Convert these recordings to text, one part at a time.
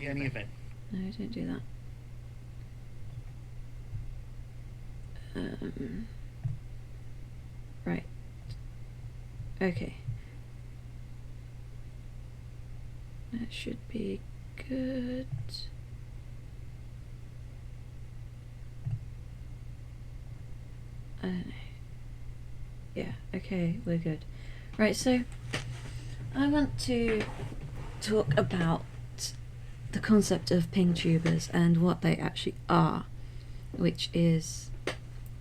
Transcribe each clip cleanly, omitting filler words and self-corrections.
any event. No, don't do that. Right. Okay. That should be good. I don't know. Yeah, okay, we're good. Right, so I want to talk about the concept of pngtubers and what they actually are, which is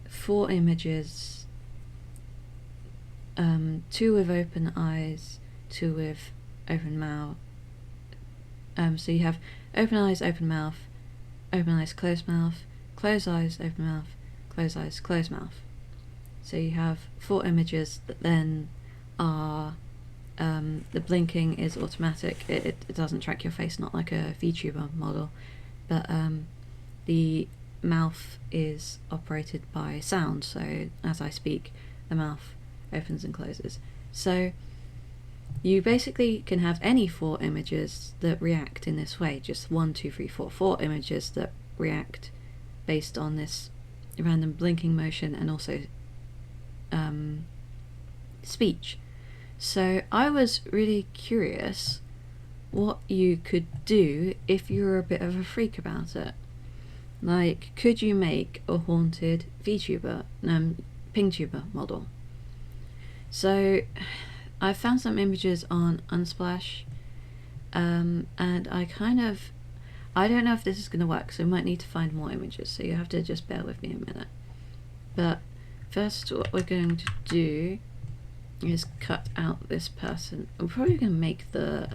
4 images, 2 with open eyes, 2 with open mouth. So you have open eyes, open mouth, closed mouth, closed eyes, open mouth, closed mouth. So you have 4 images that then are, the blinking is automatic, it doesn't track your face, not like a VTuber model, but the mouth is operated by sound, so as I speak, the mouth opens and closes. So you basically can have any 4 images that react in this way, just 1, 2, 3, 4 images that react based on this random blinking motion and also speech. So I was really curious what you could do if you were a bit of a freak about it. Like, could you make a haunted VTuber, pngtuber model? So I found some images on Unsplash, and I don't know if this is going to work, so I might need to find more images, so you have to just bear with me a minute. But first, what we're going to do is cut out this person. I'm probably going to make the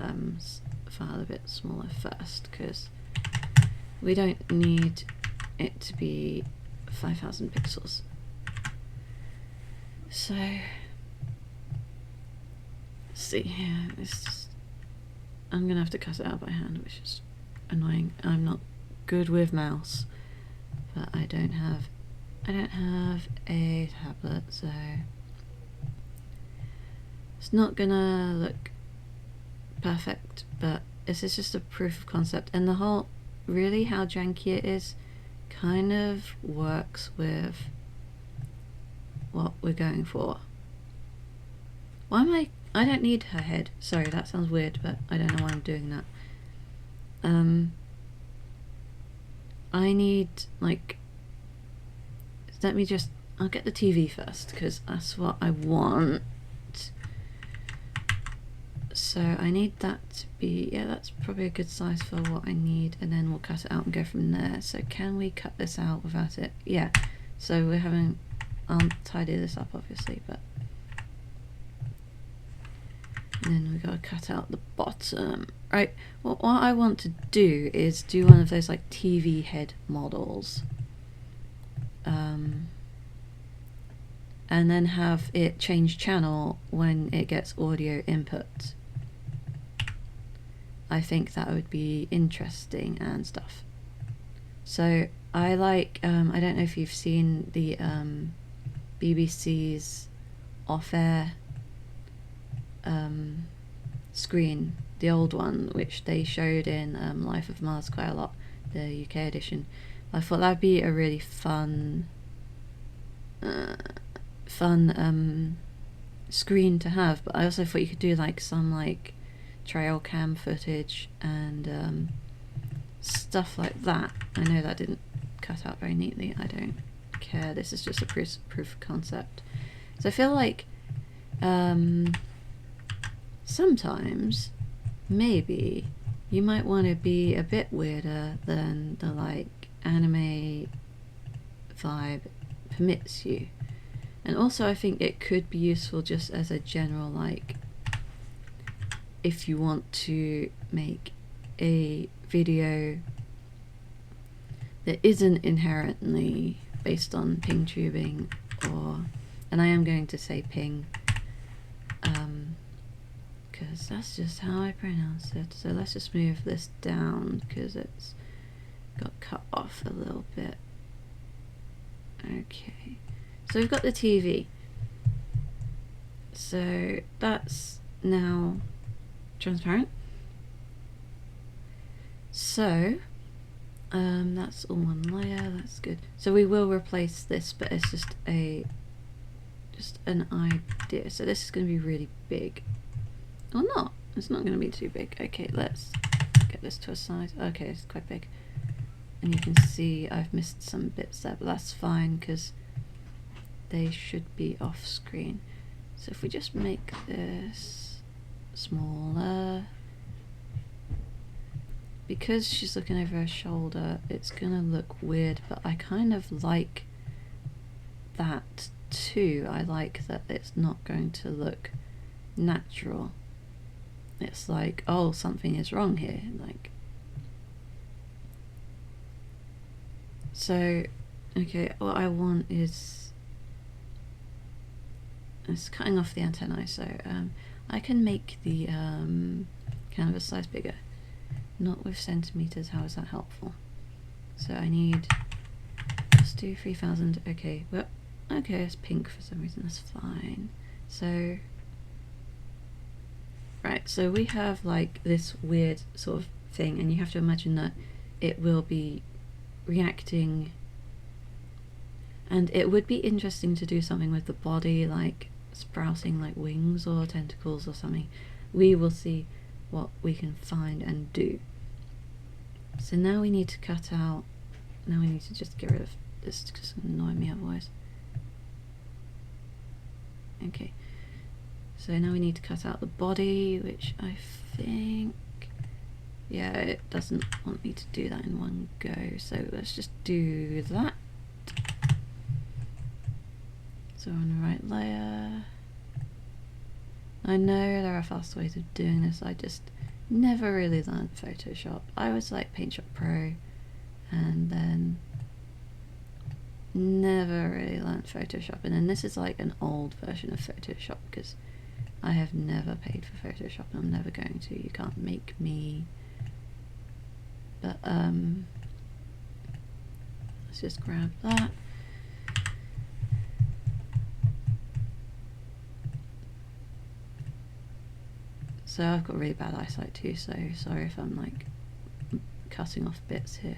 file a bit smaller first, because we don't need it to be 5,000 pixels. So let's see here. I'm gonna have to cut it out by hand, which is annoying. I'm not good with mouse, but I don't have a tablet, so it's not gonna look perfect, but this is just a proof of concept, and the whole, really how janky it is kind of works with what we're going for. Why am I don't need her head. Sorry, that sounds weird, but I don't know why I'm doing that. I need, like, I'll get the TV first, because that's what I want. So I need that to be, yeah, that's probably a good size for what I need, and then we'll cut it out and go from there. So can we cut this out without it? Yeah, so I'll tidy this up obviously, but and then we gotta cut out the bottom. Right, well, what I want to do is do one of those like TV head models, and then have it change channel when it gets audio input. I think that would be interesting and stuff. So I like, I don't know if you've seen the BBC's off-air screen, the old one, which they showed in Life of Mars quite a lot, the UK edition. I thought that'd be a really fun screen to have, but I also thought you could do like some like trail cam footage and stuff like that. I know that didn't cut out very neatly, I don't care, this is just a proof of concept. So I feel like sometimes maybe you might want to be a bit weirder than the like anime vibe permits you. And also I think it could be useful just as a general, like, if you want to make a video that isn't inherently based on ping tubing, or, and I am going to say ping because that's just how I pronounce it. So let's just move this down because it's got cut off a little bit. Okay, so we've got the TV, so that's now transparent. So that's all one layer, that's good. So we will replace this, but it's just an idea. So this is going to be really big. Or not. It's not going to be too big. Okay, let's get this to a size. Okay, it's quite big. And you can see I've missed some bits there, but that's fine because they should be off screen. So if we just make this smaller, because she's looking over her shoulder, it's gonna look weird, but I kind of like that too. I like that it's not going to look natural. It's like, oh, something is wrong here. Like, so, okay, what I want is, it's cutting off the antennae, so I can make the canvas size bigger. Not with centimeters, how is that helpful? So I need, let's do 3000, okay, well, okay, it's pink for some reason, that's fine. So, right, so we have like this weird sort of thing, and you have to imagine that it will be reacting, and it would be interesting to do something with the body, like sprouting like wings or tentacles or something. We will see what we can find and do. So now we need to cut out, now we need to just get rid of this because it's going to annoy me otherwise. Okay, so now we need to cut out the body, which I think, yeah, it doesn't want me to do that in one go, so let's just do that. So on the right layer. I know there are faster ways of doing this, I just never really learned Photoshop. I was like PaintShop Pro and then never really learned Photoshop, and then this is like an old version of Photoshop because I have never paid for Photoshop and I'm never going to. You can't make me. But let's just grab that. So I've got really bad eyesight too, so sorry if I'm like cutting off bits here.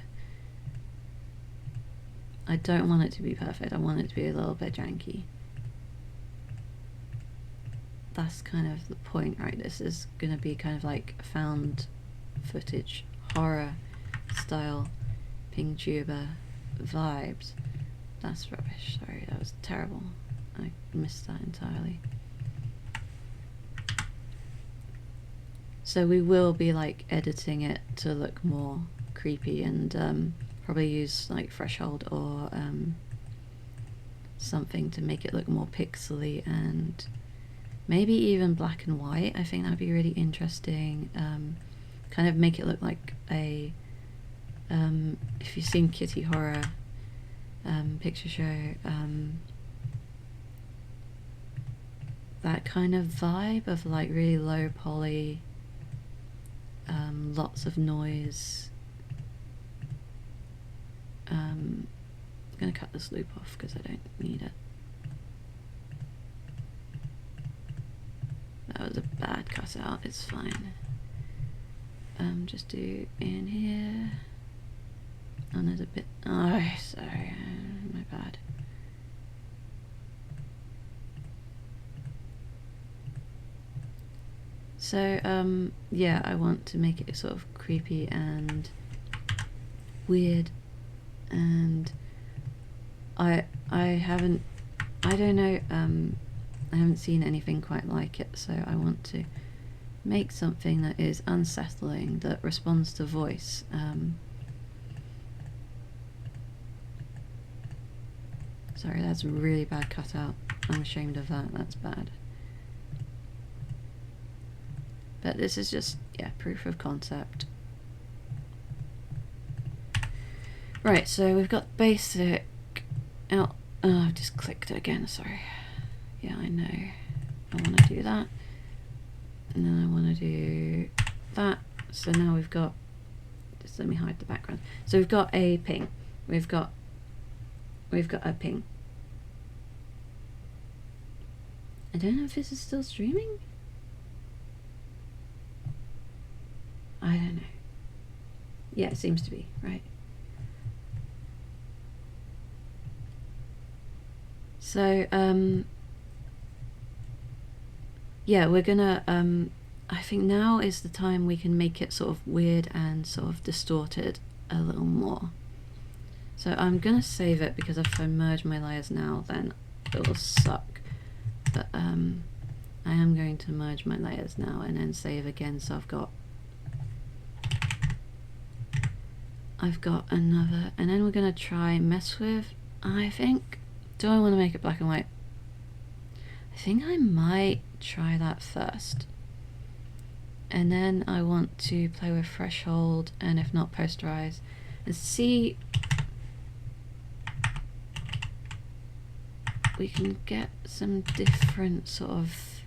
I don't want it to be perfect, I want it to be a little bit janky. That's kind of the point, right? This is gonna be kind of like found footage, horror style, pngtuber vibes. That's rubbish, sorry, that was terrible. I missed that entirely. So we will be like editing it to look more creepy and probably use like threshold or something to make it look more pixely, and maybe even black and white. I think that would be really interesting. Kind of make it look like a, if you've seen Kitty Horror picture show, that kind of vibe of like really low poly, lots of noise. I'm going to cut this loop off because I don't need it. That was a bad cutout, it's fine. Just do in here. And there's a bit, oh sorry, my bad. So yeah, I want to make it sort of creepy and weird, and I haven't, I don't know, I haven't seen anything quite like it, so I want to make something that is unsettling, that responds to voice. Sorry, that's a really bad cutout. I'm ashamed of that, that's bad. But this is just, yeah, proof of concept. Right, so we've got basic out. Oh, I've just clicked it again, sorry. Yeah, I know. I want to do that. And then I want to do that. So now we've got, just let me hide the background. So we've got a ping. We've got a ping. I don't know if this is still streaming. I don't know. Yeah, it seems to be, right. So, yeah, we're gonna, I think now is the time we can make it sort of weird and sort of distorted a little more. So I'm gonna save it, because if I merge my layers now, then it will suck. But I am going to merge my layers now and then save again, so I've got another, and then we're gonna try mess with, I think, do I want to make it black and white? I think I might try that first. And then I want to play with threshold, and if not, posterize, and see, we can get some different sort of,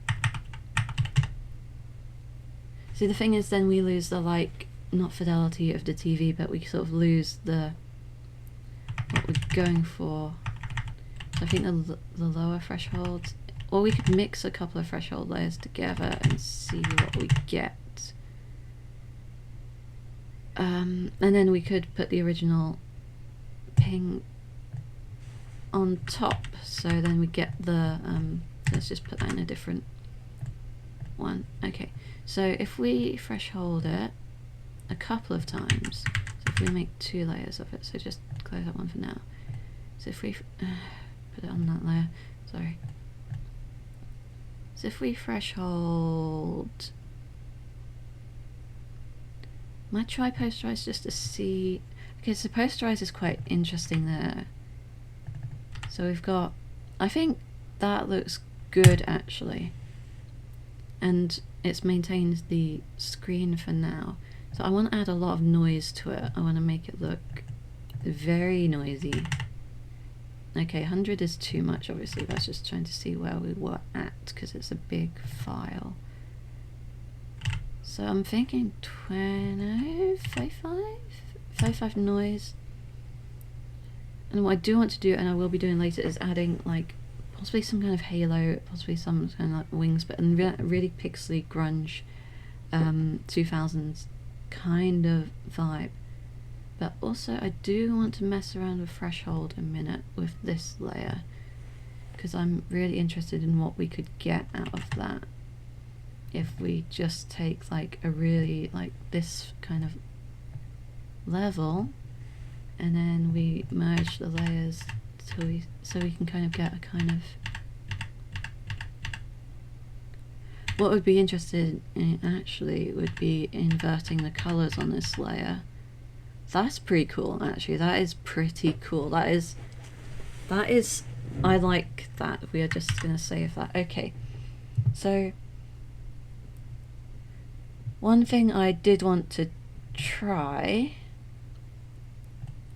see, the thing is, then we lose the, like, not fidelity of the TV, but we sort of lose the, what we're going for. So I think the lower threshold, or we could mix a couple of threshold layers together and see what we get. And then we could put the original ping on top, so then we get the, let's just put that in a different one. Okay, so if we threshold it a couple of times, so if we make 2 layers of it, so just close that one for now. So if we put it on that layer, sorry. So if we threshold, might try posterize just to see. Okay, so posterize is quite interesting there. So we've got, I think that looks good actually, and it's maintained the screen for now. So I want to add a lot of noise to it. I want to make it look very noisy. Okay, 100 is too much, obviously. That's just trying to see where we were at, because it's a big file. So I'm thinking 20, 55 noise. And what I do want to do, and I will be doing later, is adding like possibly some kind of halo, possibly some kind of like wings, but really pixely grunge 2000s kind of vibe. But also I do want to mess around with threshold a minute with this layer, because I'm really interested in what we could get out of that if we just take like a really like this kind of level, and then we merge the layers so we can kind of get a kind of, what would be interested in actually would be inverting the colors on this layer. That's pretty cool actually. That is pretty cool. That is I like that. We are just gonna save that. Okay, so one thing I did want to try,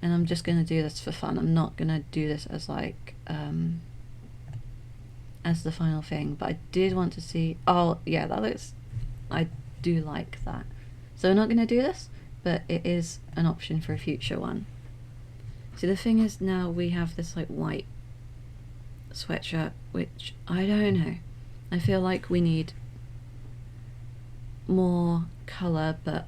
and I'm just gonna do this for fun, I'm not gonna do this as like as the final thing, but I did want to see, oh yeah, that looks, I do like that. So we're not gonna do this, but it is an option for a future one. See, the thing is, now we have this like white sweatshirt, which I don't know, I feel like we need more color, but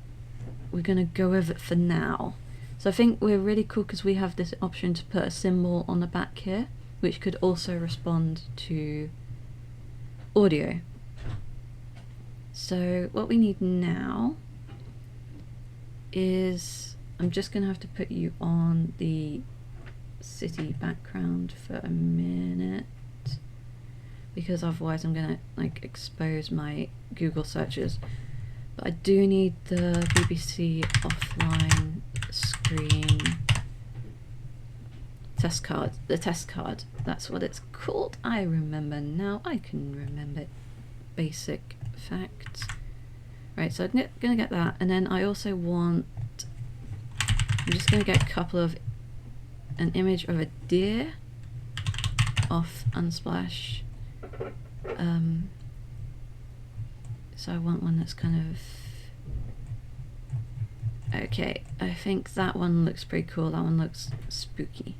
we're gonna go with it for now. So I think we're really cool because we have this option to put a symbol on the back here, which could also respond to audio. So what we need now is, I'm just gonna have to put you on the city background for a minute, because otherwise I'm gonna like expose my Google searches. But I do need the BBC offline screen test card, the test card, that's what it's called. I remember now, I can remember basic facts. Right, so I'm gonna get that, and then I also want, I'm just gonna get a couple of, an image of a deer off Unsplash. So I want one that's kind of, okay, I think that one looks pretty cool, that one looks spooky.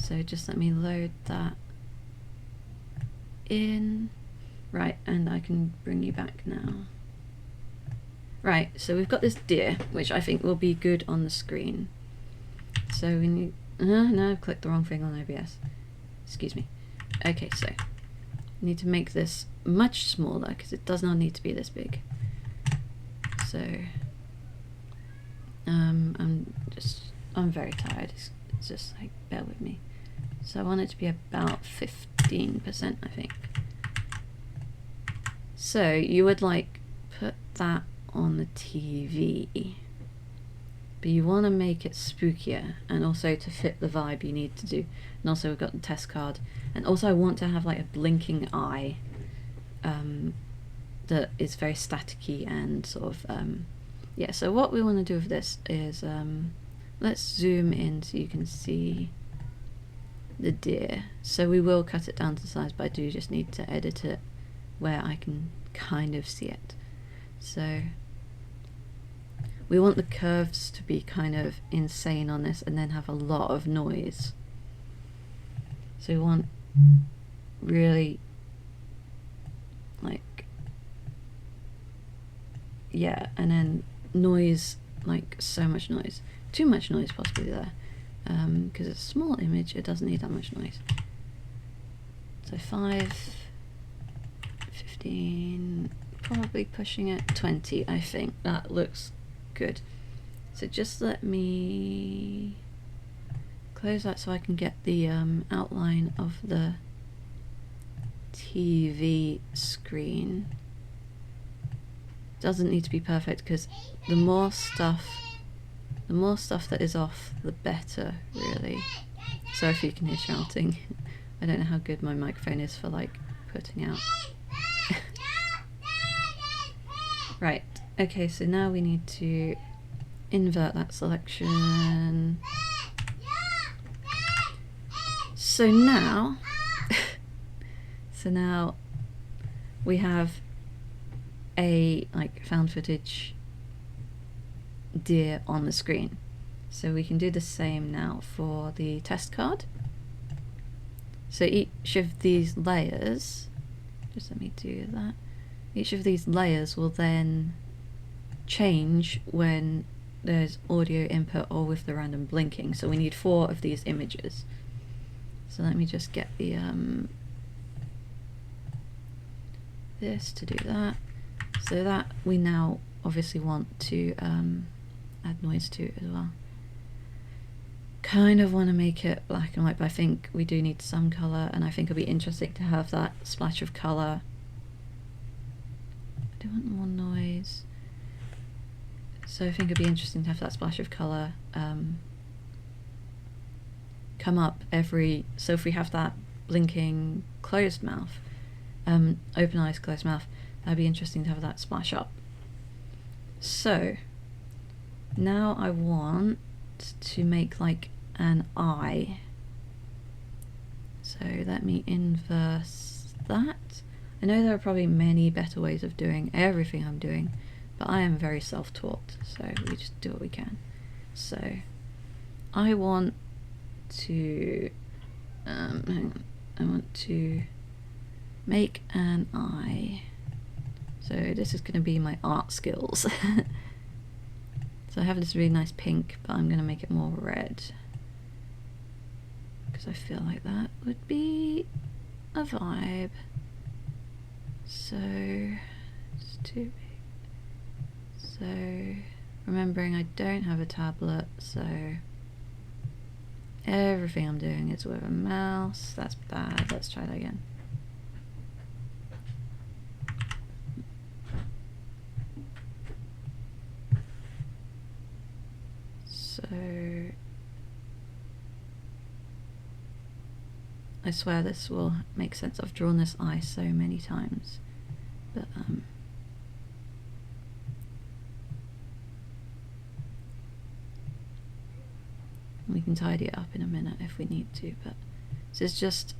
So just let me load that in. Right, and I can bring you back now. Right, so we've got this deer, which I think will be good on the screen. So we need... no, I've clicked the wrong thing on OBS. Excuse me. Okay, so we need to make this much smaller because it does not need to be this big. So I'm very tired. It's just like, bear with me. So I want it to be about 15%, I think. So you would like put that on the TV, but you want to make it spookier, and also to fit the vibe you need to do. And also we've got the test card, and also I want to have like a blinking eye that is very staticky and sort of yeah. So what we want to do with this is let's zoom in so you can see the deer. So we will cut it down to size, but I do just need to edit it where I can kind of see it. So we want the curves to be kind of insane on this and then have a lot of noise. So we want really like, yeah, and then noise, like so much noise. Too much noise possibly there. Because it's a small image, it doesn't need that much noise. So 5, 15, probably pushing it 20, I think. That looks good. So just let me close that so I can get the outline of the TV screen. Doesn't need to be perfect because the more stuff that is off, the better, really. Sorry if you can hear shouting. I don't know how good my microphone is for like putting out. Right, okay, so now we need to invert that selection. So now, we have a like found footage deer on the screen. So we can do the same now for the test card. So each of these layers, just let me do that, each of these layers will then change when there's audio input or with the random blinking. So we need 4 of these images. So let me just get the this to do that. So that we now obviously want to add noise to as well. Kind of want to make it black and white, but I think we do need some colour, and I think it'll be interesting to have that splash of colour. I do want more noise. So I think it'd be interesting to have that splash of colour come up every, so if we have that blinking closed mouth, open eyes, closed mouth, that'd be interesting to have that splash up. So now I want to make like an eye. So let me inverse that. I know there are probably many better ways of doing everything I'm doing, but I am very self-taught, so we just do what we can. So I want to I want to make an eye. So this is going to be my art skills. So I have this really nice pink, but I'm going to make it more red because I feel like that would be a vibe. So it's too big. So remembering I don't have a tablet, so everything I'm doing is with a mouse. That's bad. Let's try that again. So I swear this will make sense. I've drawn this eye so many times, but we can tidy it up in a minute if we need to, but this is just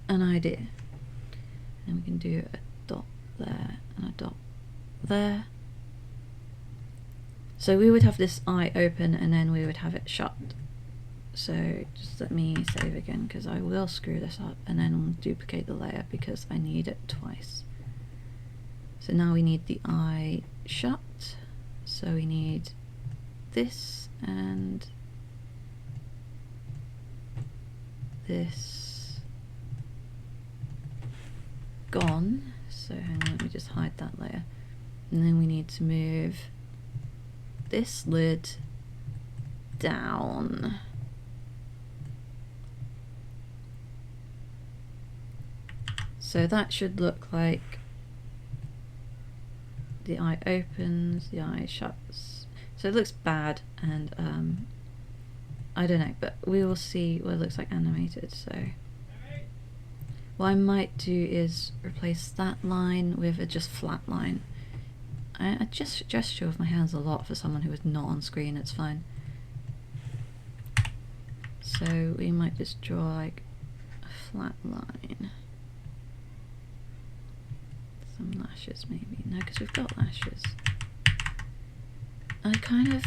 an idea. And we can do a dot there and a dot there. So we would have this eye open and then we would have it shut. So just let me save again because I will screw this up, and then we'll duplicate the layer because I need it twice. So now we need the eye shut. So we need this and this gone. So hang on, let me just hide that layer. And then we need to move this lid down. So that should look like the eye opens, the eye shuts. So it looks bad, and I don't know, but we will see what it looks like animated. So what I might do is replace that line with a just flat line. I just gesture with my hands a lot for someone who is not on screen, it's fine. So we might just draw like a flat line. Some lashes maybe. No, because we've got lashes. I kind of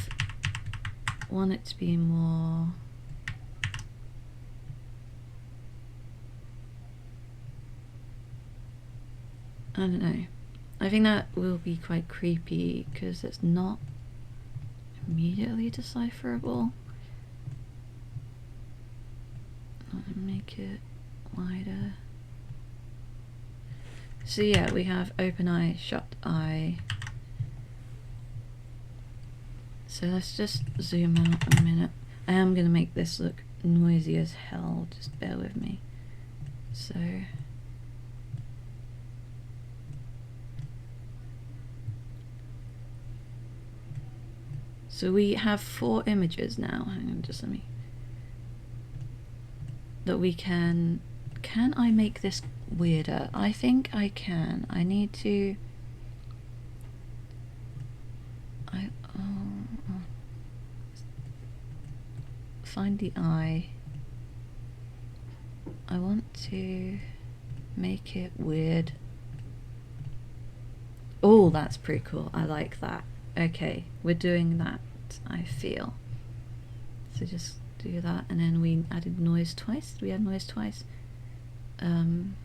want it to be more... I don't know. I think that will be quite creepy because it's not immediately decipherable. I'll make it wider. So yeah, we have open eye, shut eye. So let's just zoom out a minute. I am going to make this look noisy as hell, just bear with me. So we have 4 images now. Hang on, just let me... that we can... Can I make this weirder? I think I can. I need to... find the eye. I want to make it weird. Oh, that's pretty cool. I like that. Okay, we're doing that, I feel. So just do that, and then we added noise twice. Did we add noise twice? And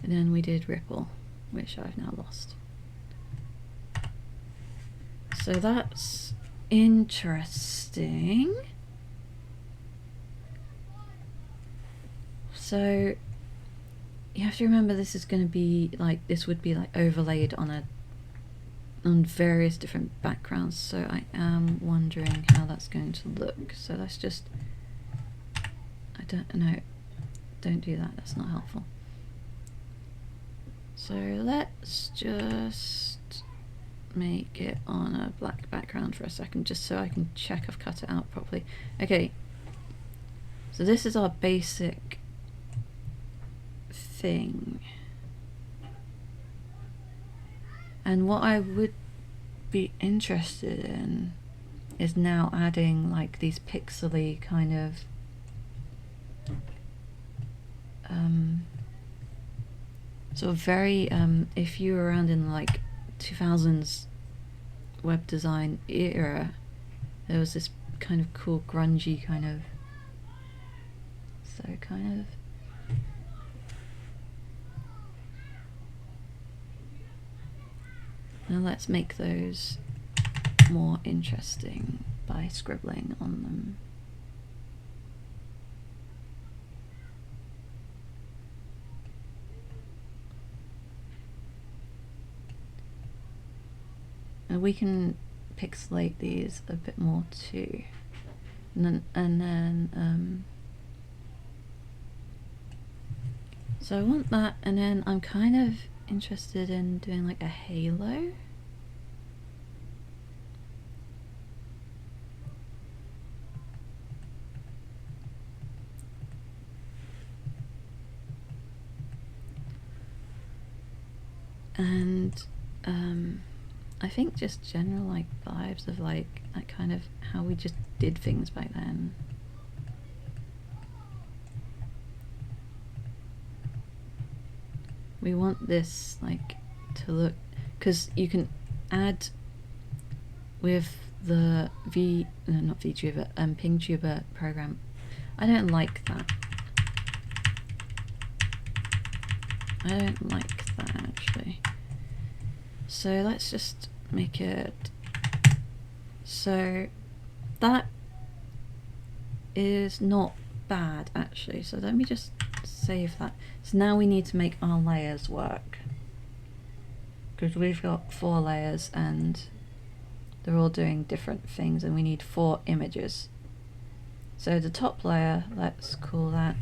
then we did ripple, which I've now lost. So that's interesting. So you have to remember this is going to be like, this would be like overlaid on various different backgrounds. So I am wondering how that's going to look. So let's just, I don't know, don't do that, that's not helpful. So let's just make it on a black background for a second, just so I can check I've cut it out properly. Okay, so this is our basic thing, and what I would be interested in is now adding like these pixely kind of sort of very if you were around in like 2000s web design era, there was this kind of cool grungy kind of, so kind of now let's make those more interesting by scribbling on them. And we can pixelate these a bit more too. And then so I want that, and then I'm kind of interested in doing like a halo. And I think just general like vibes of like that kind of how we just did things back then. We want this like to look, because you can add with the not VTuber, pngtuber program. I don't like that. I don't like that actually. So let's just make it so that is not bad actually. So let me just save that. So now we need to make our layers work, because we've got 4 layers and they're all doing different things, and we need 4 images. So the top layer, let's call that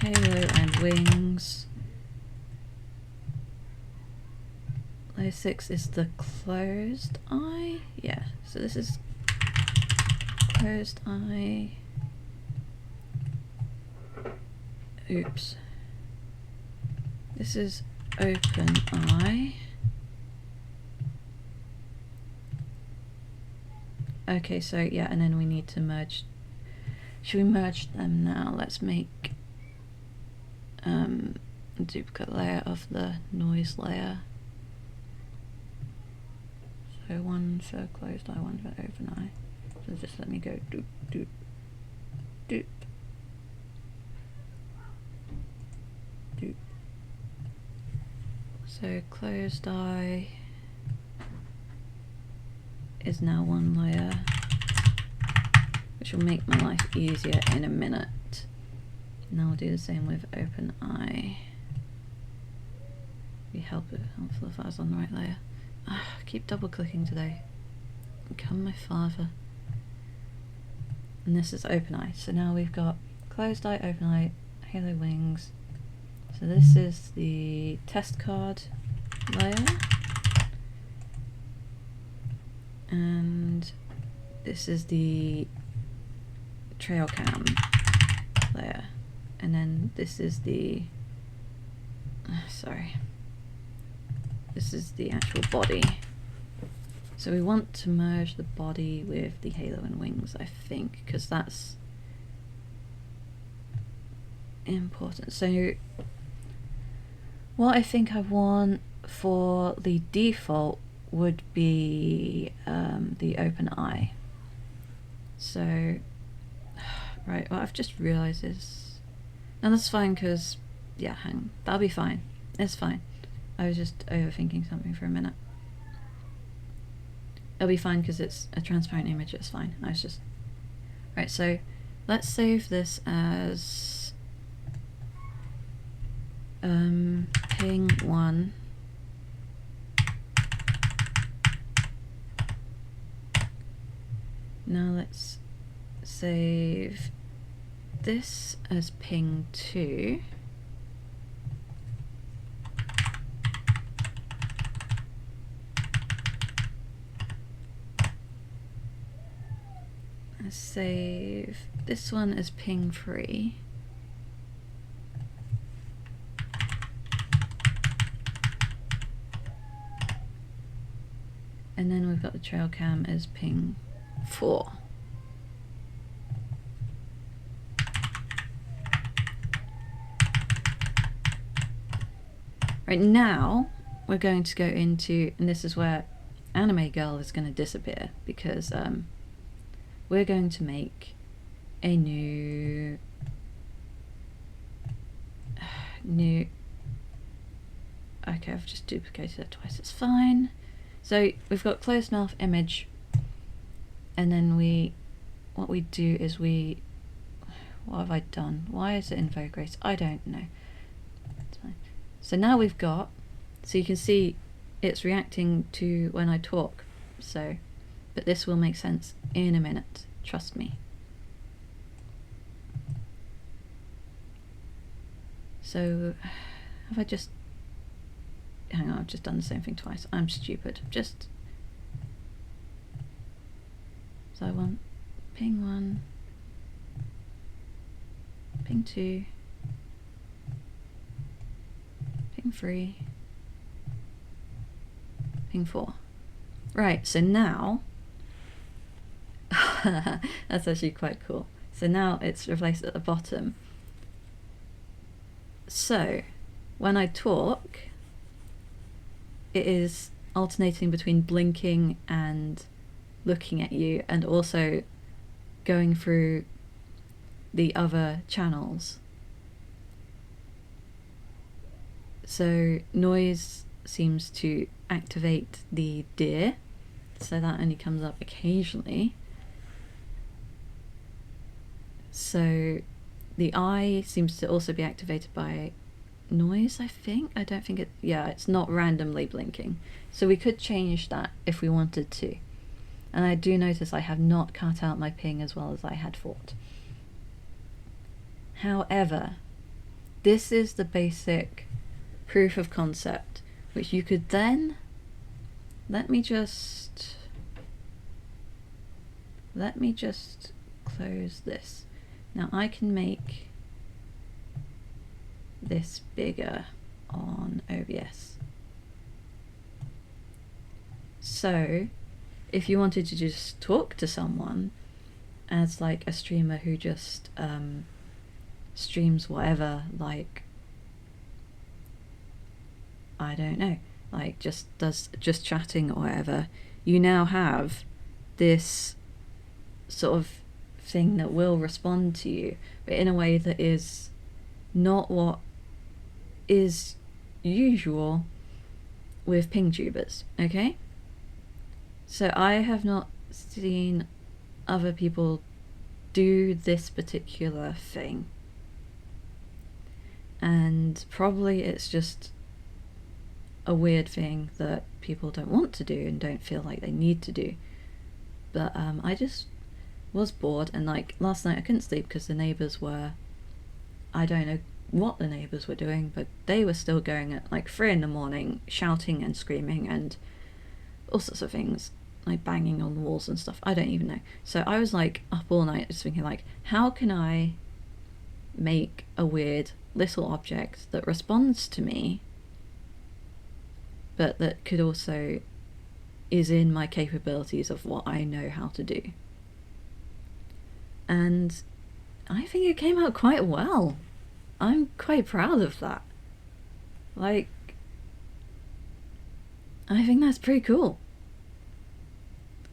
halo and wings. Layer 6 is the closed eye. Yeah, so this is closed eye. Oops. This is open eye. Okay, so yeah, and then we need to merge. Should we merge them now? Let's make a duplicate layer of the noise layer. So one for closed eye, one for open eye. So just let me go doop, doop, doop, doop. So closed eye is now one layer, which will make my life easier in a minute. Now we'll do the same with open eye. It'd be helpful if I was on the right layer. I keep double clicking today. Become my father. And this is open eye. So now we've got closed eye, open eye, halo wings. So this is the test card layer. And this is the trail cam layer. And then this is the this is the actual body. So we want to merge the body with the halo and wings, I think, because that's important. So what I think I want for the default would be the open eye. So right, what I've just realized is, and that's fine because, yeah, hang on, that'll be fine. It's fine. I was just overthinking something for a minute. It'll be fine because it's a transparent image, it's fine. I was just... Right, so let's save this as ping 1. Now let's save this as ping 2. Let's save this one as ping 3. And then we've got the trail cam as ping 4. Right, now we're going to go into, and this is where Anime Girl is going to disappear, because we're going to make a new okay, I've just duplicated it twice, it's fine. So we've got closed mouth image, and then what we do is what have I done? Why is it in Vogue Race? I don't know. It's fine. So now we've got, so you can see it's reacting to when I talk, so, but this will make sense in a minute, trust me. So have I just, hang on, I've just done the same thing twice. I'm stupid. So I want ping 1, ping 2, ping 3, ping 4. Right, so now that's actually quite cool. So now it's replaced at the bottom. So when I talk, it is alternating between blinking and looking at you, and also going through the other channels. So noise seems to activate the deer, so that only comes up occasionally. So the eye seems to also be activated by noise, I think. I don't think it's not randomly blinking. So we could change that if we wanted to. And I do notice I have not cut out my ping as well as I had thought. However, this is the basic proof of concept, which you could then, let me just close this. Now I can make this bigger on OBS. So if you wanted to just talk to someone as like a streamer who just streams whatever, like, I don't know, like just chatting or whatever, you now have this sort of thing that will respond to you, but in a way that is not what is usual with pingtubers, okay? So I have not seen other people do this particular thing, and probably it's just a weird thing that people don't want to do and don't feel like they need to do. But I just was bored, and like last night I couldn't sleep because the neighbours were, I don't know what the neighbours were doing, but they were still going at like 3 in the morning, shouting and screaming and all sorts of things, like banging on the walls and stuff. I don't even know. So I was like up all night just thinking like, how can I make a weird little object that responds to me, but that could also is in my capabilities of what I know how to do. And I think it came out quite well. I'm quite proud of that. Like, I think that's pretty cool.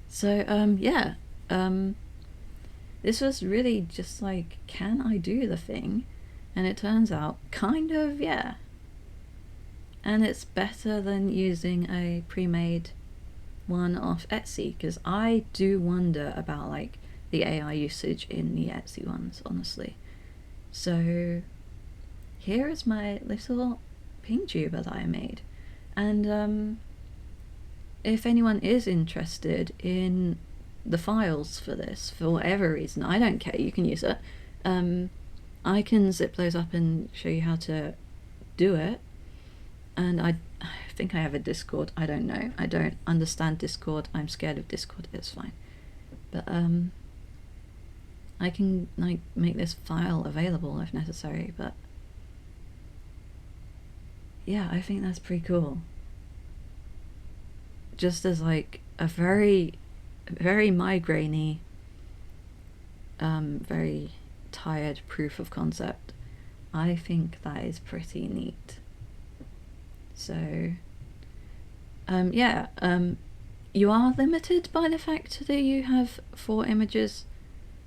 So this was really just like, can I do the thing? And it turns out kind of, yeah. And it's better than using a pre-made one off Etsy, because I do wonder about like the AI usage in the Etsy ones, honestly. So here is my little pingtuber that I made, and if anyone is interested in the files for this, for whatever reason, I don't care, you can use it. I can zip those up and show you how to do it. And I think I have a Discord. I don't know. I don't understand Discord. I'm scared of Discord. It's fine. But I can like make this file available if necessary. But yeah, I think that's pretty cool. Just as like a very, very migraine-y, very tired proof of concept, I think that is pretty neat. So you are limited by the fact that you have 4 images,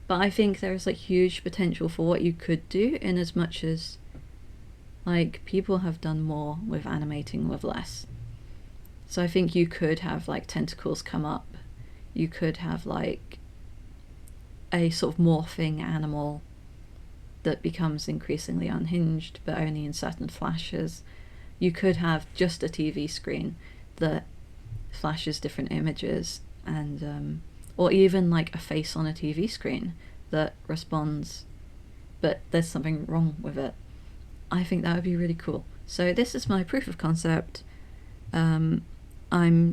but I think there is like huge potential for what you could do, in as much as like people have done more with animating with less. So I think you could have like tentacles come up, you could have like a sort of morphing animal that becomes increasingly unhinged but only in certain flashes. You could have just a TV screen that flashes different images, and or even like a face on a TV screen that responds, but there's something wrong with it. I think that would be really cool. So this is my proof of concept. I'm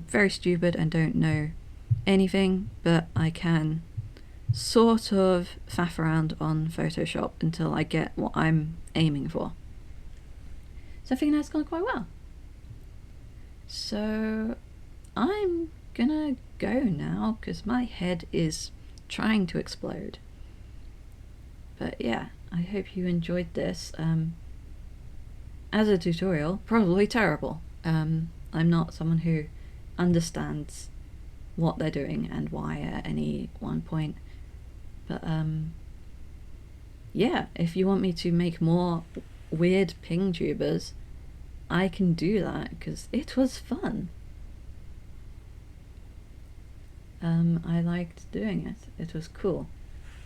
very stupid and don't know anything, but I can sort of faff around on Photoshop until I get what I'm aiming for. So I think that's gone quite well. So I'm gonna go now because my head is trying to explode. But yeah, I hope you enjoyed this. As a tutorial, probably terrible. I'm not someone who understands what they're doing and why at any one point. But yeah, if you want me to make more weird pingtubers, I can do that because it was fun. I liked doing it. It was cool.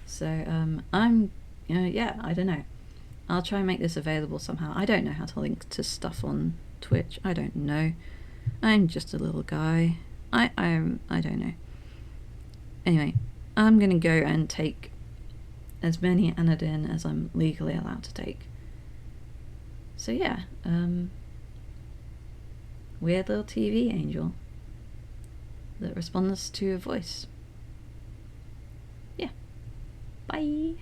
So yeah, I don't know. I'll try and make this available somehow. I don't know how to link to stuff on Twitch. I don't know. I'm just a little guy. I don't know. Anyway, I'm gonna go and take as many Anodin as I'm legally allowed to take. So yeah, weird little TV angel that responds to a voice. Yeah. Bye.